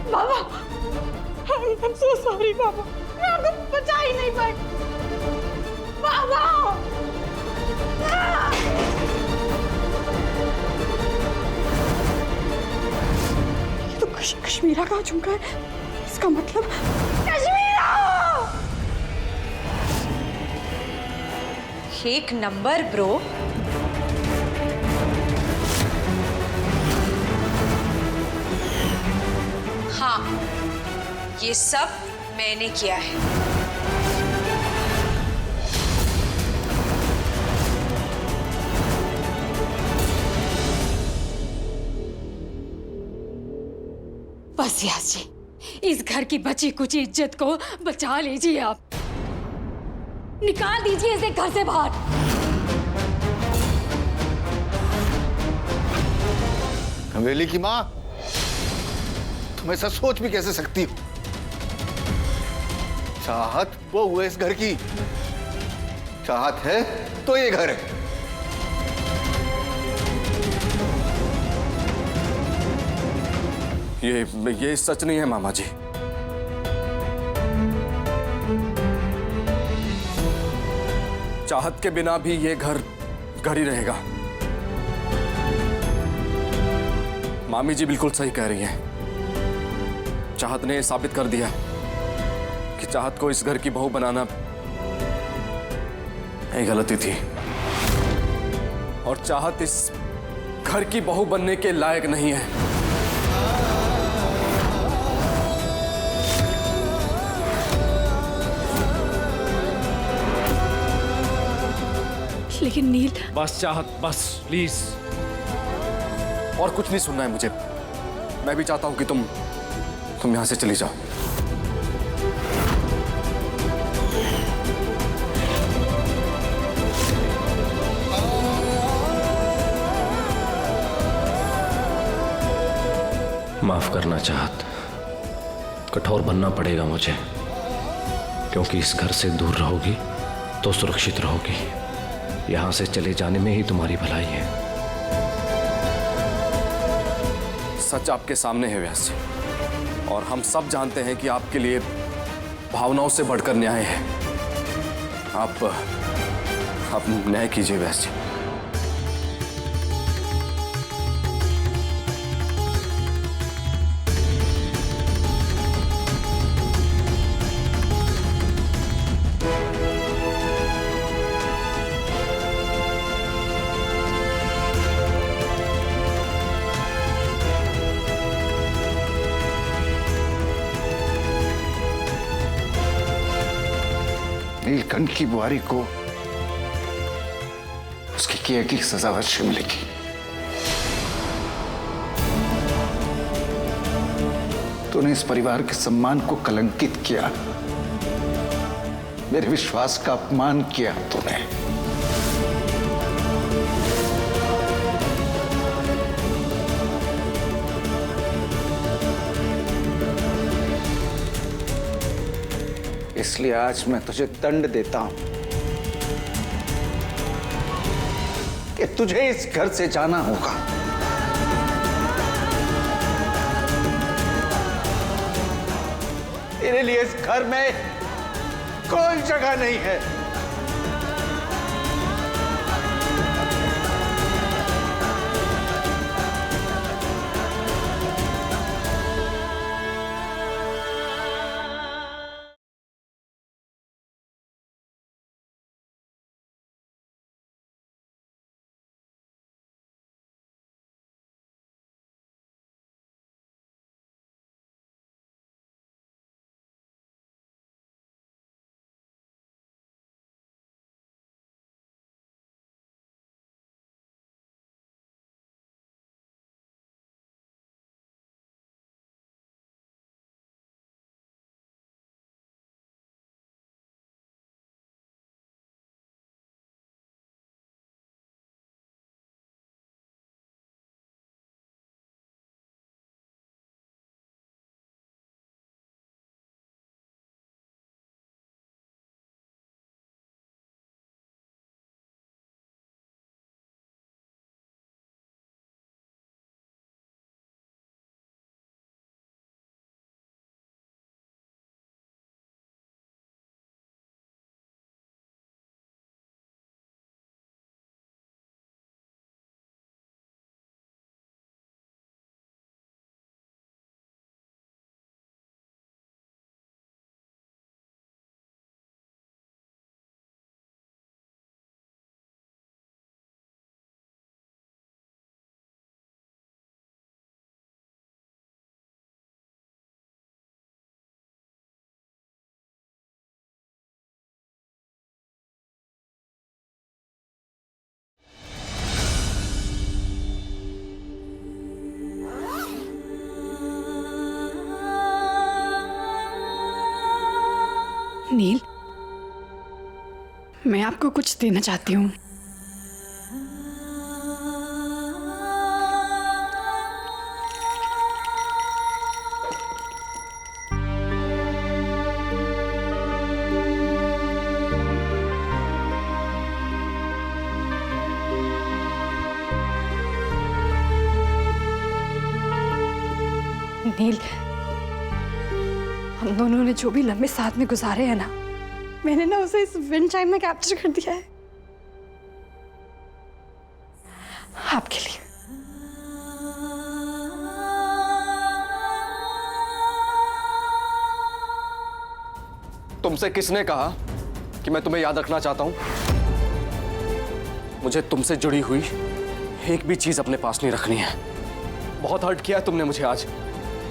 Baba, I am so sorry बाबा, मैं आपको बचा ही नहीं पाई। बाबा! ये तो कश्मीरा का झुमका है, इसका मतलब कश्मीरा! एक नंबर ब्रो। हाँ, ये सब मैंने किया है। बस यास जी, इस घर की बची कुची इज्जत को बचा लीजिए आप। निकाल दीजिए इसे घर से बाहर। हवेली की माँ, तुम ऐसा सोच भी कैसे सकती हो? चाहत वो हुए इस घर की, चाहत है तो ये घर है। ये सच नहीं है मामा जी। चाहत के बिना भी ये घर घर ही रहेगा। मामी जी बिल्कुल सही कह रही हैं। चाहत ने साबित कर दिया कि चाहत को इस घर की बहू बनाना एक गलती थी और चाहत इस घर की बहू बनने के लायक नहीं है। लेकिन नील, बस चाहत, बस प्लीज, और कुछ नहीं सुनना है मुझे। मैं भी चाहता हूं कि तुम यहां से चली जाओ। माफ करना चाहत, कठोर बनना पड़ेगा मुझे, क्योंकि इस घर से दूर रहोगी तो सुरक्षित रहोगी। यहां से चले जाने में ही तुम्हारी भलाई है। सच आपके सामने है व्यास जी, और हम सब जानते हैं कि आपके लिए भावनाओं से बढ़कर न्याय है। आप न्याय कीजिए व्यास जी। नीलकंठ की बुआरी को उसके किए की सजा अवश्य मिलेगी। तूने इस परिवार के सम्मान को कलंकित किया, मेरे विश्वास का अपमान किया तूने। इसलिए आज मैं तुझे दंड देता हूं कि तुझे इस घर से जाना होगा। तेरे लिए इस घर में कोई जगह नहीं है। नील, मैं आपको कुछ देना चाहती हूँ। नील, हम दोनों ने जो भी लम्हे साथ में गुजारे हैं ना, मैंने ना उसे इस विंड चाइम में कैप्चर कर दिया है आपके लिए। तुमसे किसने कहा कि मैं तुम्हें याद रखना चाहता हूं? मुझे तुमसे जुड़ी हुई एक भी चीज अपने पास नहीं रखनी है। बहुत हर्ट किया तुमने मुझे आज,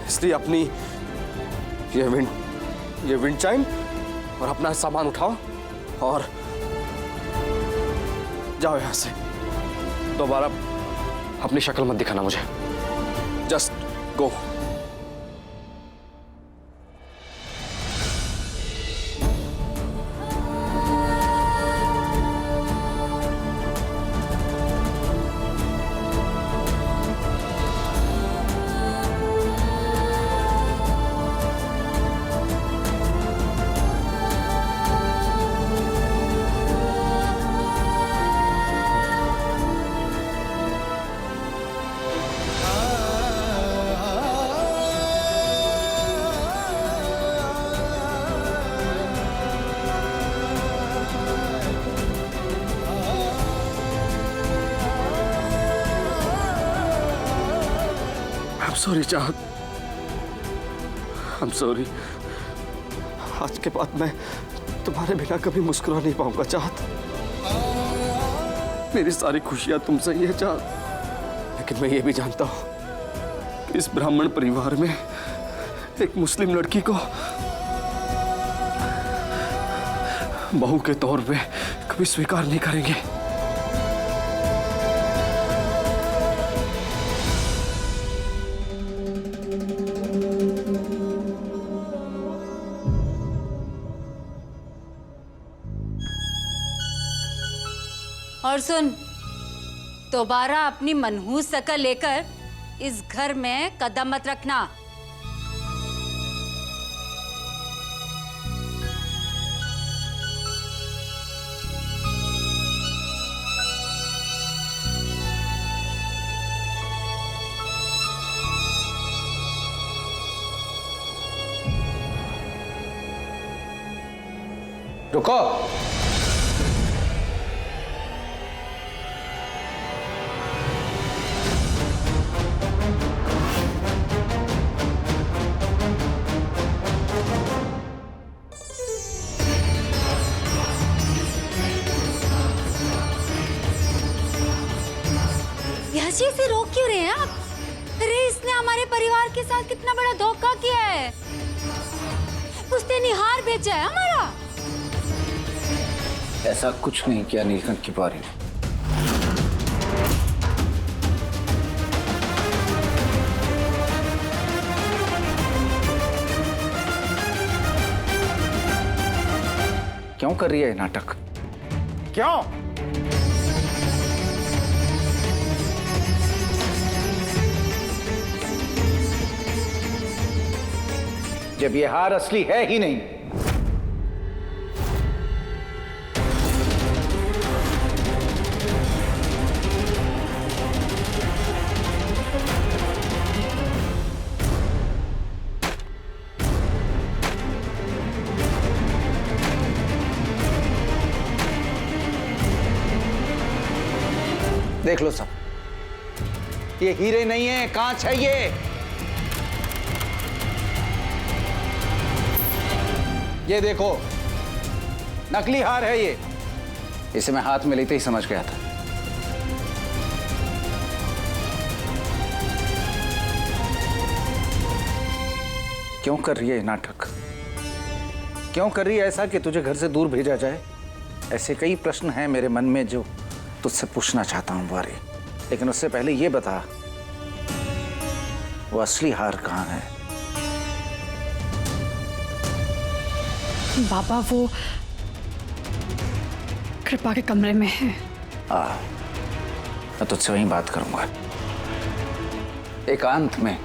इसलिए अपनी ये विंड चाइम और अपना सामान उठाओ और जाओ यहां से। दोबारा अपनी शक्ल मत दिखाना मुझे। Just go. सॉरी चाहत, I'm sorry। आज के बाद मैं तुम्हारे बिना कभी मुस्कुरा नहीं पाऊंगा चाहत। मेरी सारी खुशियां तुमसे ही है चाहत, लेकिन मैं ये भी जानता हूं कि इस ब्राह्मण परिवार में एक मुस्लिम लड़की को बहू के तौर पे कभी स्वीकार नहीं करेंगे। और सुन, दोबारा अपनी मनहूस शकल लेकर इस घर में कदम मत रखना। रुको। याशी से रोक क्यों रहे हैं आप? अरे इसने हमारे परिवार के साथ कितना बड़ा धोखा किया है। उसने निहार बेचा है हमारा। ऐसा कुछ नहीं किया नीलकंठ की बारी। क्यों कर रही है नाटक? क्यों? जब ये हार असली है ही नहीं। देख लो सब, ये हीरे नहीं है, कांच है ये देखो, नकली हार है ये। इसे मैं हाथ में लेते ही समझ गया था। क्यों कर रही है नाटक? क्यों कर रही है ऐसा कि तुझे घर से दूर भेजा जाए? ऐसे कई प्रश्न हैं मेरे मन में जो तुझसे पूछना चाहता हूं बारी, लेकिन उससे पहले ये बता, वो असली हार कहां है? बाबा वो कृपा के कमरे में है। मैं तुझसे वहीं बात करूंगा, एकांत में।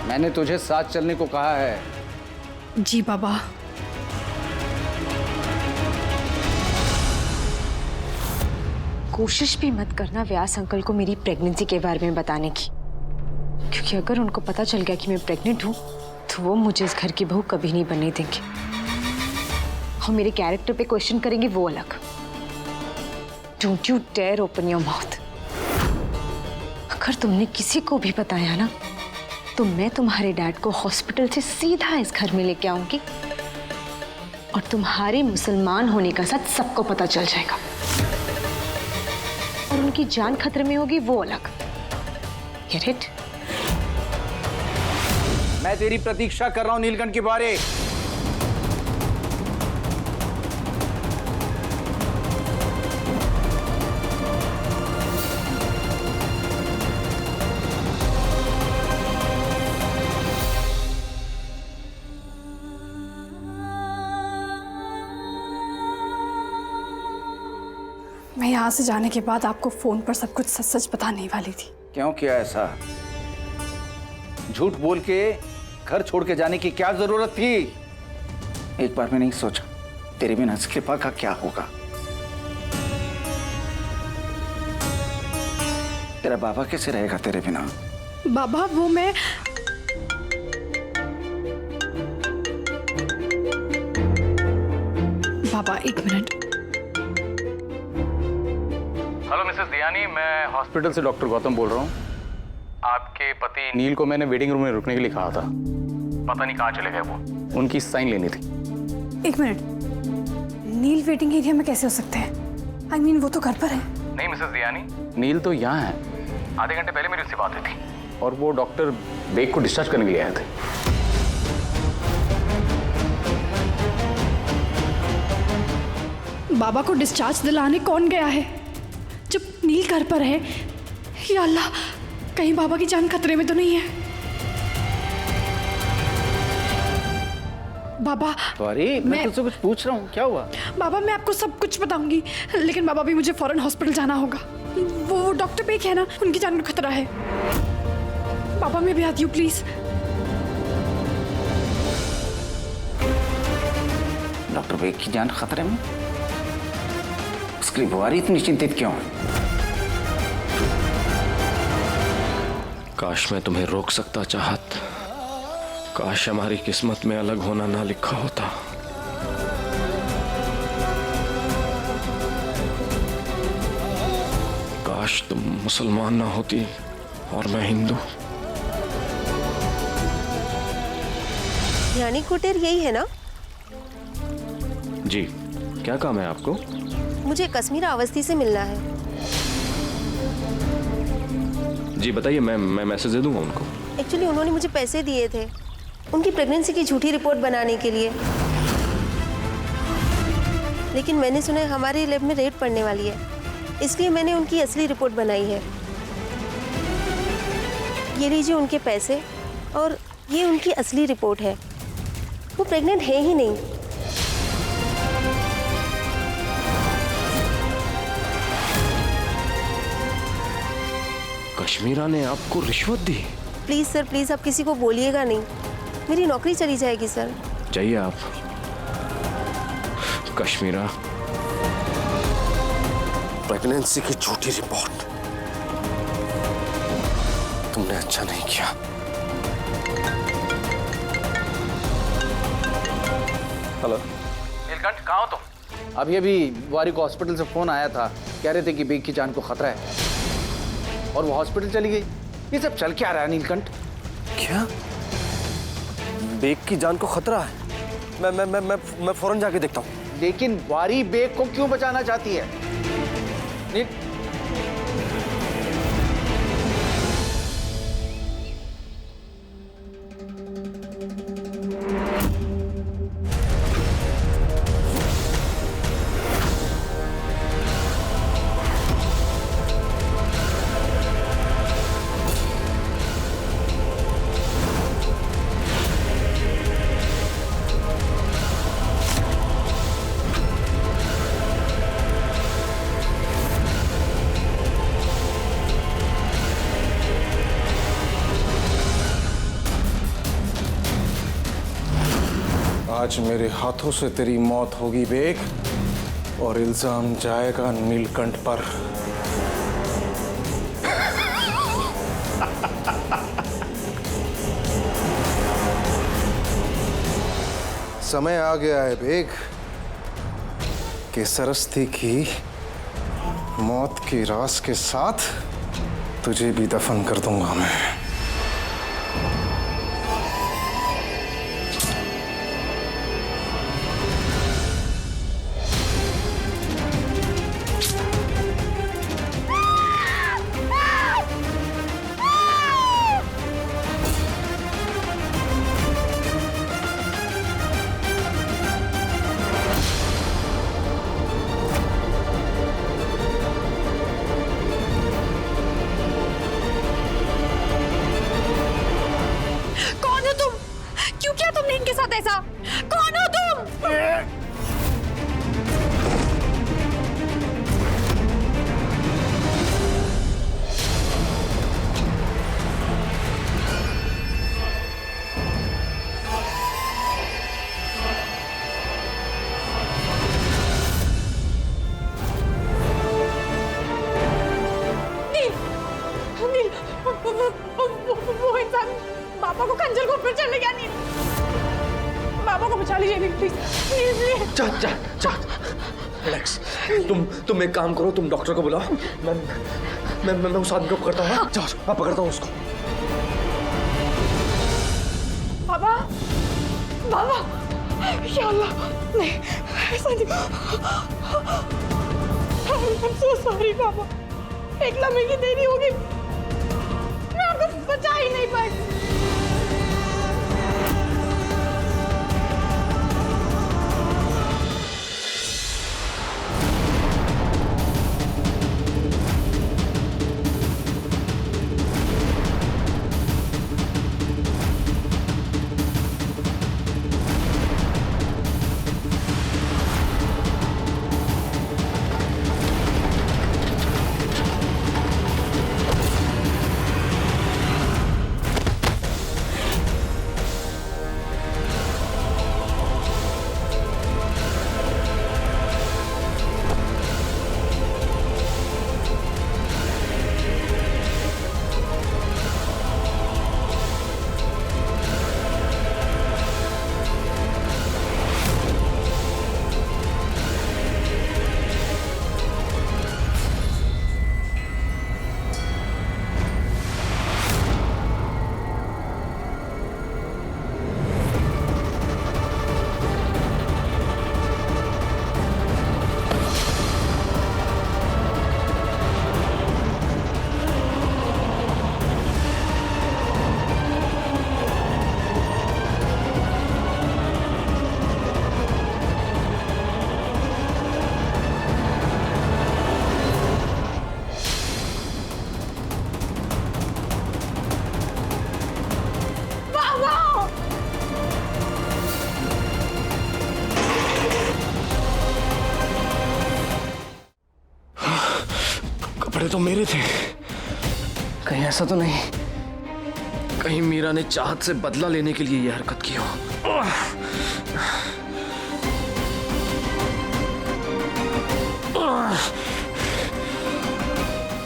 मैंने तुझे साथ चलने को कहा है। जी बाबा। कोशिश भी मत करना व्यास अंकल को मेरी प्रेगनेंसी के बारे में बताने की, क्योंकि अगर उनको पता चल गया कि मैं प्रेग्नेंट हूँ तो वो मुझे इस घर की बहू कभी नहीं बनने देंगे और मेरे कैरेक्टर पे क्वेश्चन करेंगे, वो अलग। Don't you dare open your mouth. अगर तुमने किसी को भी बताया ना तो मैं तुम्हारे डैड को हॉस्पिटल से सीधा इस घर में लेके आऊंगी और तुम्हारे मुसलमान होने का सच सबको पता चल जाएगा और उनकी जान खतरे में होगी, वो अलग। Get it? मैं तेरी प्रतीक्षा कर रहा हूं नीलकंठ के बारे। मैं यहाँ से जाने के बाद आपको फोन पर सब कुछ सच सच बताने वाली थी। क्यों किया ऐसा? झूठ बोल के घर छोड़ के जाने की क्या जरूरत थी? एक बार में नहीं सोचा तेरे बिना इस कृपा का क्या होगा? तेरा बाबा कैसे रहेगा तेरे बिना? बाबा वो मैं बाबा एक मिनट। हेलो मिसेस दियानी, मैं हॉस्पिटल से डॉक्टर गौतम बोल रहा हूँ। आपके पति नील को मैंने वेटिंग रूम में रुकने के लिए कहा था, पता नहीं कहाँ चले गए वो। उनकी साइन लेनी थी। एक मिनट, नील वेटिंग एरिया में कैसे हो सकते हैं? आई मीन वो तो घर पर है। नहीं मिसेस दियानी, नील तो यहाँ है। आधे घंटे पहले मेरी उससे बात हुई थी और वो डॉक्टर बेग को डिस्चार्ज करने के लिए आए थे। बाबा को डिस्चार्ज दिलाने कौन गया है जब नील घर पर है? या अल्लाह, कहीं बाबा की जान खतरे में तो नहीं है? बाबा सॉरी, मैं तुझसे कुछ पूछ रहा हूँ, क्या हुआ? बाबा मैं आपको सब कुछ बताऊंगी, लेकिन बाबा भी मुझे फौरन हॉस्पिटल जाना होगा। वो डॉक्टर बेग है ना, उनकी जान को खतरा है। बाबा मैं भी आती हूँ प्लीज। डॉक्टर बेग की जान खतरे में? उसकी बुआरी इतनी चिंतित क्यों है? काश मैं तुम्हें रोक सकता चाहत, काश हमारी किस्मत में अलग होना ना लिखा होता। काश तुम मुसलमान ना होती और मैं हिंदू। यानी कुटीर यही है ना? जी, क्या काम है आपको? मुझे कश्मीरा अवस्थी से मिलना है। जी बताइए, मैं मैसेज दे दूंगा उनको। एक्चुअली उन्होंने मुझे पैसे दिए थे उनकी प्रेगनेंसी की झूठी रिपोर्ट बनाने के लिए, लेकिन मैंने सुना है हमारे लैब में रेड पड़ने वाली है, इसलिए मैंने उनकी असली रिपोर्ट बनाई है। ये लीजिए उनके पैसे और ये उनकी असली रिपोर्ट है। वो प्रेग्नेंट है ही नहीं। कश्मीरा ने आपको रिश्वत दी? प्लीज सर, प्लीज आप किसी को बोलिएगा नहीं, मेरी नौकरी चली जाएगी सर। जाइए आप। कश्मीरा, प्रेगनेंसी की झूठी रिपोर्ट, तुमने अच्छा नहीं किया। हेलो नीलकंठ, कहाँ हो तुम? अभी बुआरी को हॉस्पिटल से फोन आया था, कह रहे थे कि बेग की जान को खतरा है और वो हॉस्पिटल चली गई। ये सब चल क्या रहा है नीलकंठ? क्या? बेग की जान को खतरा है? मैं फौरन जाके देखता हूँ। लेकिन बुआरी बेग को क्यों बचाना चाहती है? आज मेरे हाथों से तेरी मौत होगी बेग, और इल्जाम जाएगा नीलकंठ पर। समय आ गया है बेग कि सरस्वती की मौत की रास के साथ तुझे भी दफन कर दूंगा मैं। वो इंसान पापा को खंजर को फिर चले गया। नील, पापा को बचा लीजिए नील, प्लीज। Nil, please. जा जा जा रिलैक्स। तुम एक काम करो, तुम डॉक्टर को बुलाओ। मैं उस आदमी को पकड़ता हूँ। जाओ, मैं पकड़ता हूँ उसको। पापा, पापा, या अल्लाह, नहीं, ऐसा नहीं। I'm so sorry पापा, एक लम्हे की देरी होगी, मैं आपको बचा ही नहीं पाई। कपड़े तो मेरे थे, कहीं ऐसा तो नहीं कहीं मीरा ने चाहत से बदला लेने के लिए यह हरकत की हो।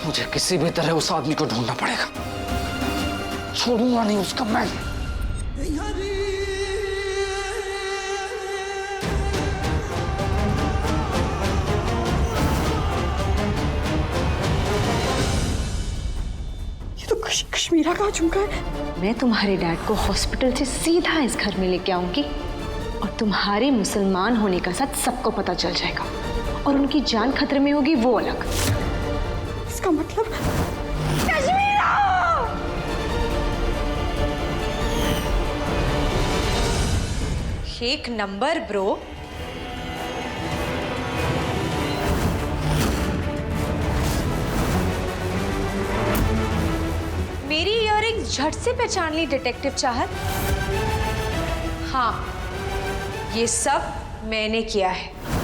मुझे किसी भी तरह उस आदमी को ढूंढना पड़ेगा, छोड़ूंगा नहीं उसका मैं। कश्मीरा का झुमका है। मैं तुम्हारे डैड को हॉस्पिटल से सीधा इस घर में लेके आऊंगी और तुम्हारे मुसलमान होने का सच सबको पता चल जाएगा और उनकी जान खतरे में होगी वो अलग। इसका मतलब कश्मीरा! एक नंबर ब्रो। मेरी इयररिंग्स झट से पहचान ली डिटेक्टिव चाहत। हाँ, ये सब मैंने किया है।